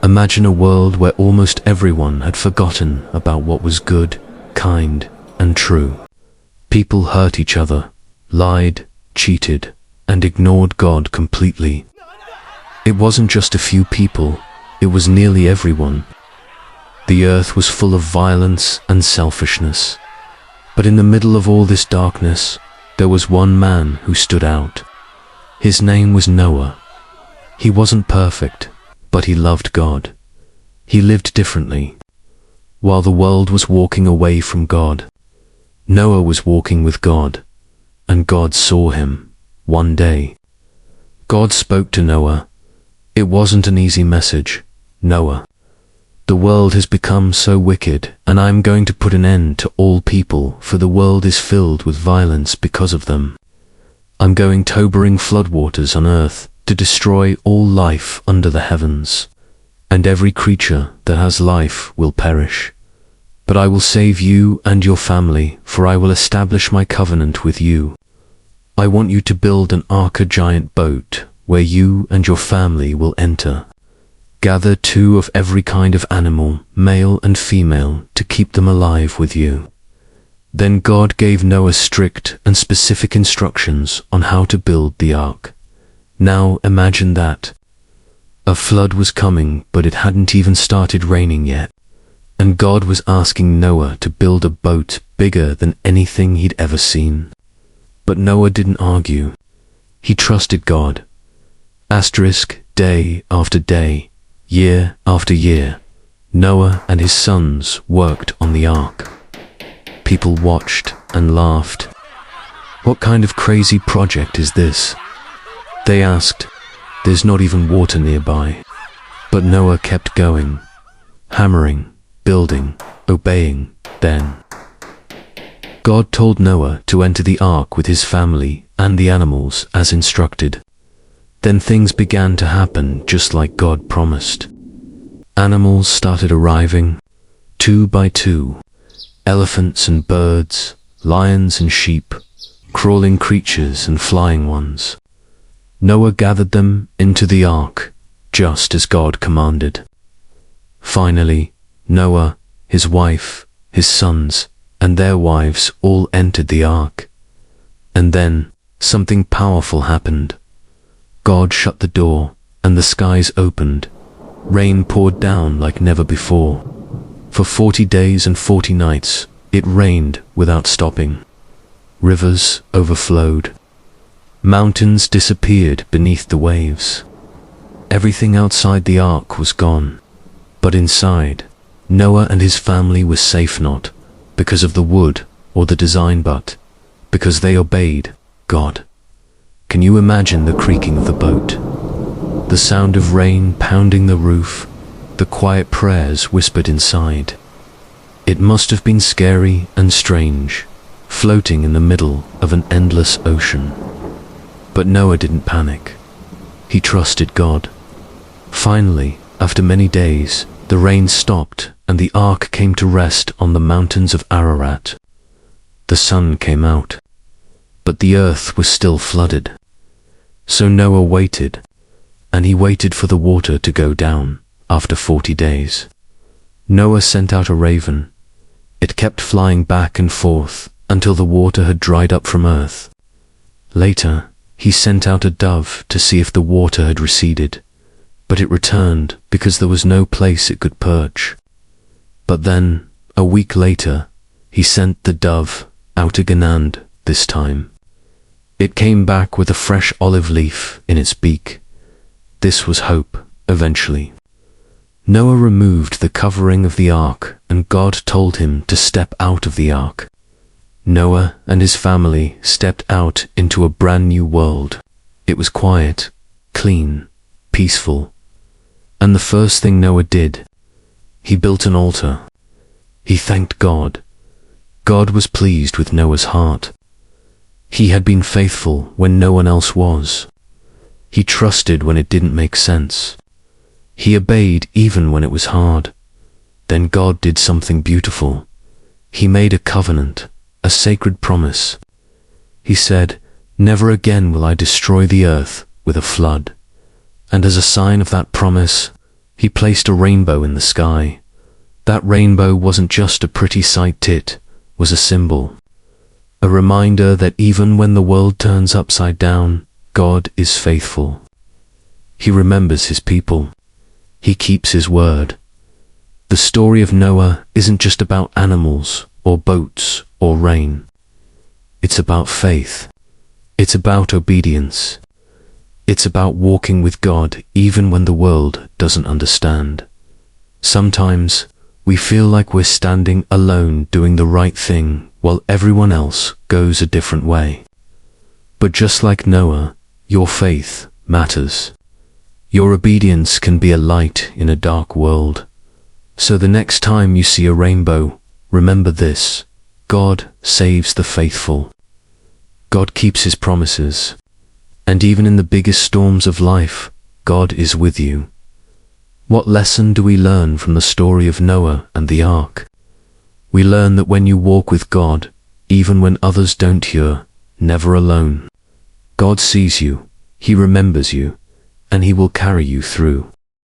Imagine a world where almost everyone had forgotten about what was good, kind, and true. People hurt each other, lied, cheated, and ignored God completely. It wasn't just a few people, it was nearly everyone. The earth was full of violence and selfishness. But in the middle of all this darkness, there was one man who stood out. His name was Noah. He wasn't perfect, but he loved God. He lived differently. While the world was walking away from God, Noah was walking with God, and God saw him one day. God spoke to Noah. It wasn't an easy message. Noah, the world has become so wicked, and I am going to put an end to all people, for the world is filled with violence because of them. I'm going to bring floodwaters on earth to destroy all life under the heavens, and every creature that has life will perish. But I will save you and your family, for I will establish my covenant with you. I want you to build an ark, a giant boat, where you and your family will enter. Gather 2 of every kind of animal, male and female, to keep them alive with you. Then God gave Noah strict and specific instructions on how to build the ark. Now imagine that. A flood was coming, but it hadn't even started raining yet. And God was asking Noah to build a boat bigger than anything he'd ever seen. But Noah didn't argue. He trusted God. Day after day, year after year, Noah and his sons worked on the ark. People watched and laughed. What kind of crazy project is this? They asked. There's not even water nearby. But Noah kept going, hammering, building, obeying. Then God told Noah to enter the ark with his family and the animals as instructed. Then things began to happen just like God promised. Animals started arriving, 2 by 2. Elephants and birds, lions and sheep, crawling creatures and flying ones. Noah gathered them into the ark, just as God commanded. Finally, Noah, his wife, his sons, and their wives all entered the ark. And then something powerful happened. God shut the door, and the skies opened. Rain poured down like never before. For 40 days and 40 nights, it rained without stopping. Rivers overflowed. Mountains disappeared beneath the waves. Everything outside the ark was gone. But inside, Noah and his family were safe, not because of the wood or the design, but because they obeyed God. Can you imagine the creaking of the boat? The sound of rain pounding the roof, the quiet prayers whispered inside. It must have been scary and strange, floating in the middle of an endless ocean. But Noah didn't panic. He trusted God. Finally, after many days, the rain stopped and the ark came to rest on the mountains of Ararat. The sun came out, but the earth was still flooded. So Noah waited, and he waited for the water to go down after 40 days. Noah sent out a raven. It kept flying back and forth until the water had dried up from earth. Later, he sent out a dove to see if the water had receded, but it returned because there was no place it could perch. But then, a week later, he sent the dove out again this time. It came back with a fresh olive leaf in its beak. This was hope, eventually. Noah removed the covering of the ark, and God told him to step out of the ark. Noah and his family stepped out into a brand new world. It was quiet, clean, peaceful. And the first thing Noah did, he built an altar. He thanked God. God was pleased with Noah's heart. He had been faithful when no one else was. He trusted when it didn't make sense. He obeyed even when it was hard. Then God did something beautiful. He made a covenant, a sacred promise. He said, "Never again will I destroy the earth with a flood." And as a sign of that promise, He placed a rainbow in the sky. That rainbow wasn't just a pretty sight, it was a symbol. A reminder that even when the world turns upside down, God is faithful. He remembers his people. He keeps his word. The story of Noah isn't just about animals or boats or rain. It's about faith. It's about obedience. It's about walking with God even when the world doesn't understand. Sometimes we feel like we're standing alone doing the right thing while everyone else goes a different way. But just like Noah, your faith matters. Your obedience can be a light in a dark world. So the next time you see a rainbow, remember this: God saves the faithful. God keeps his promises. And even in the biggest storms of life, God is with you. What lesson do we learn from the story of Noah and the ark? We learn that when you walk with God, even when others don't, you're never alone. God sees you, he remembers you, and he will carry you through.